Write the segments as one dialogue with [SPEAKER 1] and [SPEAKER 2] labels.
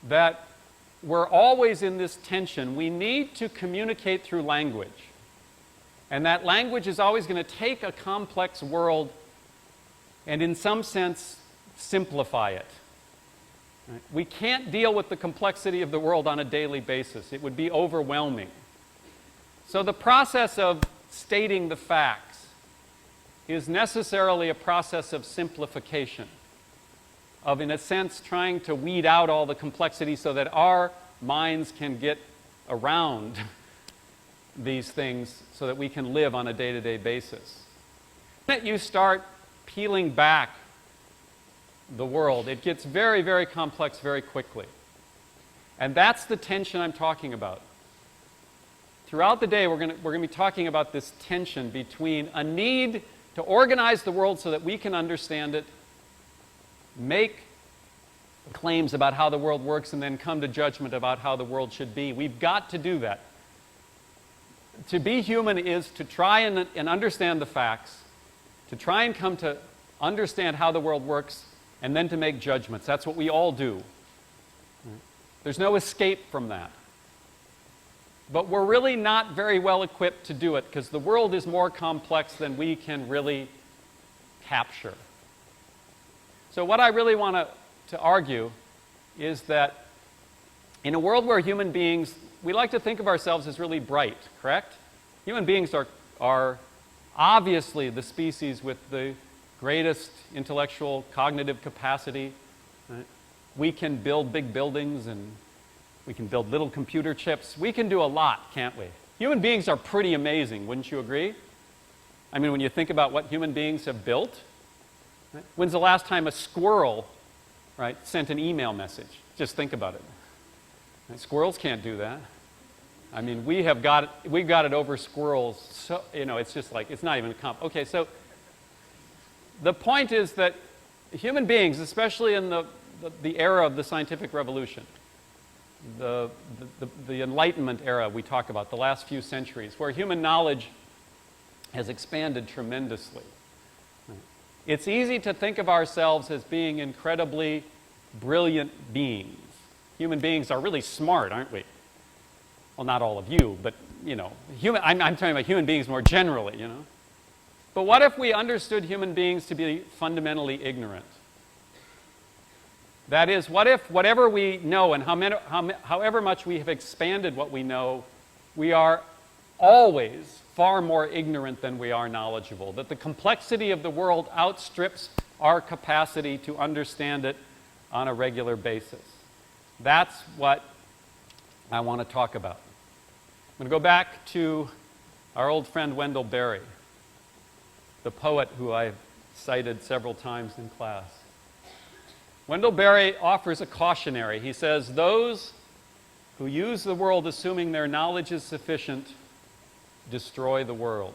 [SPEAKER 1] that we're always in this tension. We need to communicate through language. And that language is always going to take a complex world and, in some sense, simplify it. Right? We can't deal with the complexity of the world on a daily basis. It would be overwhelming. So the process of stating the facts is necessarily a process of simplification, of, in a sense, trying to weed out all the complexity so that our minds can get around these things so that we can live on a day-to-day basis. When you start peeling back the world, it gets very, very complex very quickly. And that's the tension I'm talking about. Throughout the day, we're going to be talking about this tension between a need to organize the world so that we can understand it, make claims about how the world works, and then come to judgment about how the world should be. We've got to do that. To be human is to try and understand the facts, to try and come to understand how the world works, and then to make judgments. That's what we all do. There's no escape from that. But we're really not very well equipped to do it because the world is more complex than we can really capture. So what I really want to argue is that in a world where human beings, we like to think of ourselves as really bright, correct? Human beings are obviously the species with the greatest intellectual, cognitive capacity. Right? We can build big buildings and we can build little computer chips. We can do a lot, can't we? Human beings are pretty amazing, wouldn't you agree? I mean, when you think about what human beings have built, right? When's the last time a squirrel, right, sent an email message? Just think about it. Right? Squirrels can't do that. I mean, we've got it over squirrels. So, it's just like, it's not even a okay, so the point is that human beings, especially in the era of the scientific revolution, the Enlightenment era we talk about, the last few centuries, where human knowledge has expanded tremendously. It's easy to think of ourselves as being incredibly brilliant beings. Human beings are really smart, aren't we? Well, not all of you, but, I'm talking about human beings more generally, But what if we understood human beings to be fundamentally ignorant? That is, what if whatever we know and however much we have expanded what we know, we are always far more ignorant than we are knowledgeable, that the complexity of the world outstrips our capacity to understand it on a regular basis. That's what I want to talk about. I'm going to go back to our old friend Wendell Berry, the poet who I've cited several times in class. Wendell Berry offers a cautionary. He says, those who use the world assuming their knowledge is sufficient destroy the world.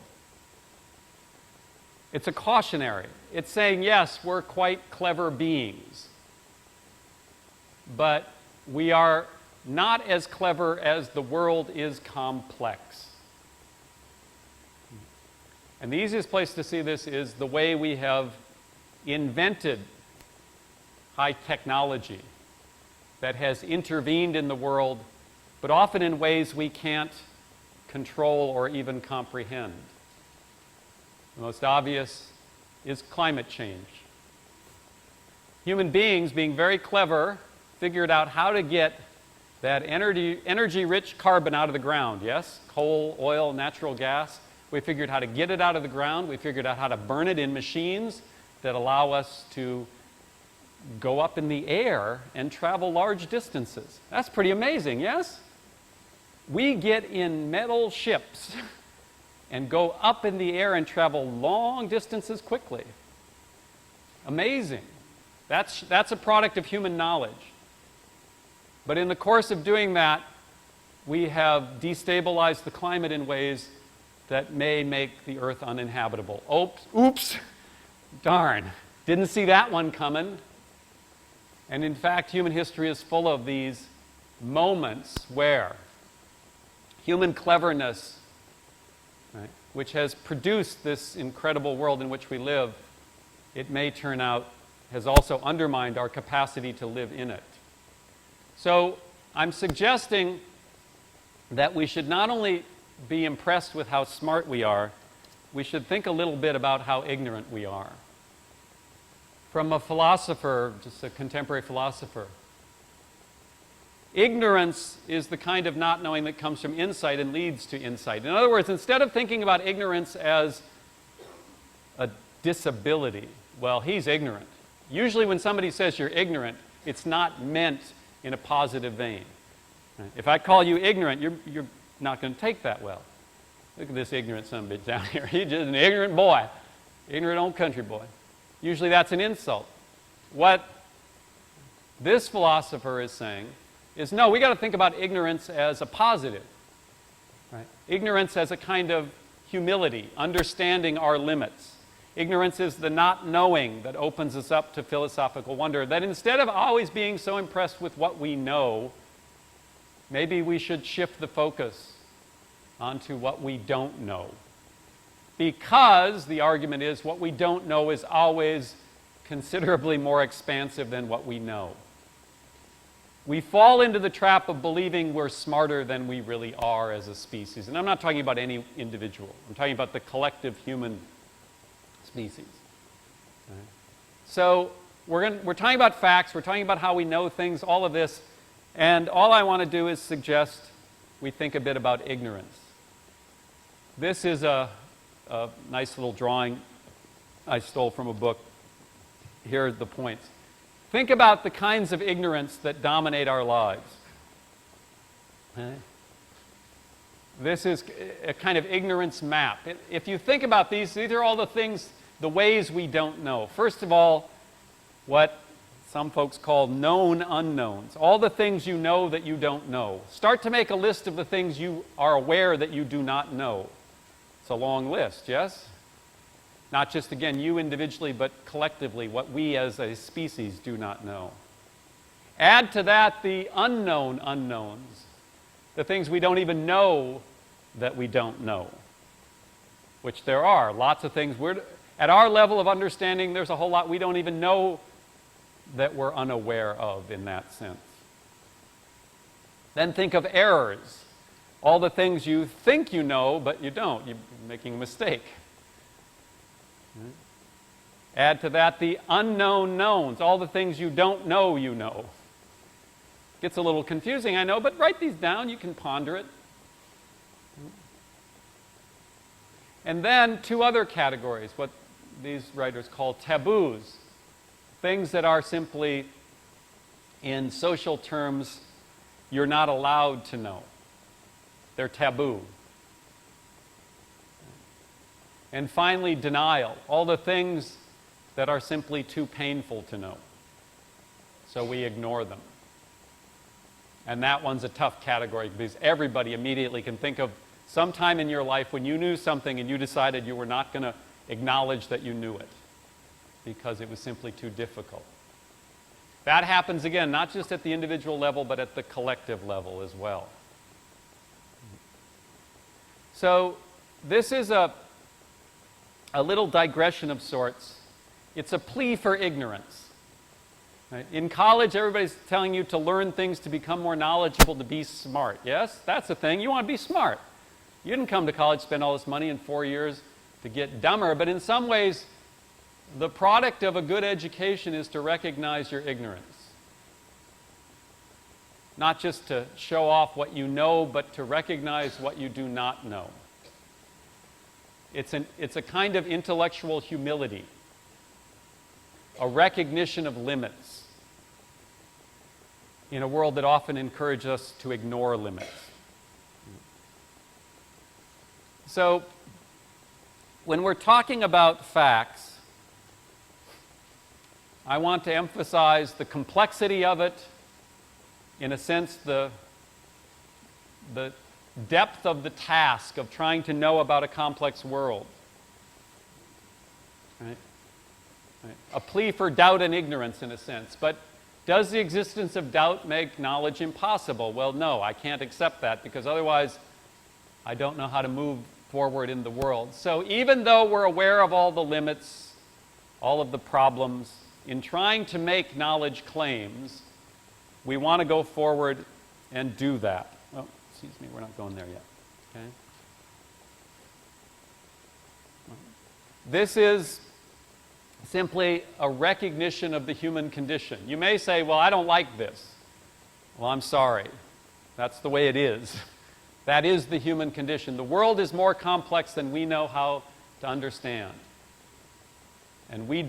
[SPEAKER 1] It's a cautionary. It's saying, yes, we're quite clever beings, but we are not as clever as the world is complex. And the easiest place to see this is the way we have invented high technology that has intervened in the world, but often in ways we can't control or even comprehend. The most obvious is climate change. Human beings, being very clever, figured out how to get that energy-rich carbon out of the ground, yes? Coal, oil, natural gas. We figured how to get it out of the ground. We figured out how to burn it in machines that allow us to go up in the air and travel large distances. That's pretty amazing, yes? We get in metal ships and go up in the air and travel long distances quickly. Amazing. That's a product of human knowledge. But in the course of doing that, we have destabilized the climate in ways that may make the Earth uninhabitable. Oops, darn, didn't see that one coming. And in fact, human history is full of these moments where human cleverness, right, which has produced this incredible world in which we live, it may turn out has also undermined our capacity to live in it. So I'm suggesting that we should not only be impressed with how smart we are, we should think a little bit about how ignorant we are. From a philosopher, just a contemporary philosopher, ignorance is the kind of not knowing that comes from insight and leads to insight. In other words, instead of thinking about ignorance as a disability, well, he's ignorant. Usually when somebody says you're ignorant, it's not meant in a positive vein. If I call you ignorant, you're not going to take that well. Look at this ignorant son of a bitch down here. He's just an ignorant boy. Ignorant old country boy. Usually that's an insult. What this philosopher is saying is, no, we got to think about ignorance as a positive. Right? Ignorance as a kind of humility, understanding our limits. Ignorance is the not knowing that opens us up to philosophical wonder. That instead of always being so impressed with what we know, maybe we should shift the focus onto what we don't know. Because the argument is what we don't know is always considerably more expansive than what we know. We fall into the trap of believing we're smarter than we really are as a species. And I'm not talking about any individual. I'm talking about the collective human species. Right? So we're talking about facts. We're talking about how we know things, all of this. And all I want to do is suggest we think a bit about ignorance. This is a nice little drawing I stole from a book. Here are the points. Think about the kinds of ignorance that dominate our lives. Okay? This is a kind of ignorance map. If you think about these are all the things, the ways we don't know. First of all, what some folks call known unknowns. All the things you know that you don't know. Start to make a list of the things you are aware that you do not know. It's a long list, yes? Not just, again, you individually, but collectively, what we as a species do not know. Add to that the unknown unknowns, the things we don't even know that we don't know, which there are. Lots of things. At our level of understanding, there's a whole lot we don't even know that we're unaware of in that sense. Then think of errors. All the things you think you know, but you don't. You're making a mistake. Add to that the unknown knowns, all the things you don't know you know. Gets a little confusing, I know, but write these down. You can ponder it. And then two other categories, what these writers call taboos. Things that are simply, in social terms, you're not allowed to know. They're taboo. And finally, denial. All the things that are simply too painful to know. So we ignore them. And that one's a tough category because everybody immediately can think of some time in your life when you knew something and you decided you were not going to acknowledge that you knew it because it was simply too difficult. That happens again, not just at the individual level, but at the collective level as well. So this is a little digression of sorts. It's a plea for ignorance. Right? In college, everybody's telling you to learn things to become more knowledgeable, to be smart. Yes, that's the thing. You want to be smart. You didn't come to college, spend all this money in 4 years to get dumber, but in some ways, the product of a good education is to recognize your ignorance. Not just to show off what you know, but to recognize what you do not know. It's a kind of intellectual humility, a recognition of limits in a world that often encourages us to ignore limits. So, when we're talking about facts, I want to emphasize the complexity of it, in a sense, the depth of the task of trying to know about a complex world. Right? Right. A plea for doubt and ignorance, in a sense. But does the existence of doubt make knowledge impossible? Well, no, I can't accept that because otherwise I don't know how to move forward in the world. So even though we're aware of all the limits, all of the problems, in trying to make knowledge claims, we want to go forward and do that. Oh, excuse me, we're not going there yet. Okay? This is simply a recognition of the human condition. You may say, well, I don't like this. Well, I'm sorry. That's the way it is. That is the human condition. The world is more complex than we know how to understand. And we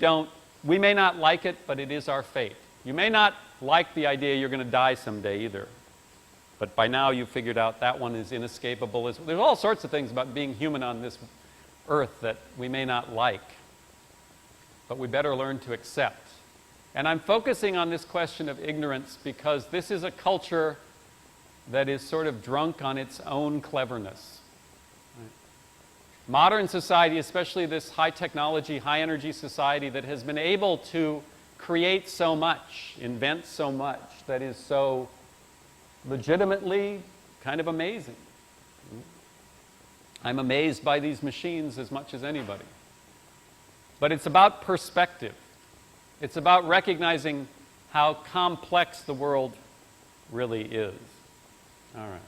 [SPEAKER 1] may not like it, but it is our fate. You may not like the idea you're going to die someday either. But by now you've figured out that one is inescapable. There's all sorts of things about being human on this earth that we may not like. But we better learn to accept. And I'm focusing on this question of ignorance because this is a culture that is sort of drunk on its own cleverness. Right? Modern society, especially this high technology, high energy society that has been able to create so much, invent so much, that is so legitimately kind of amazing. I'm amazed by these machines as much as anybody. But it's about perspective. It's about recognizing how complex the world really is. All right.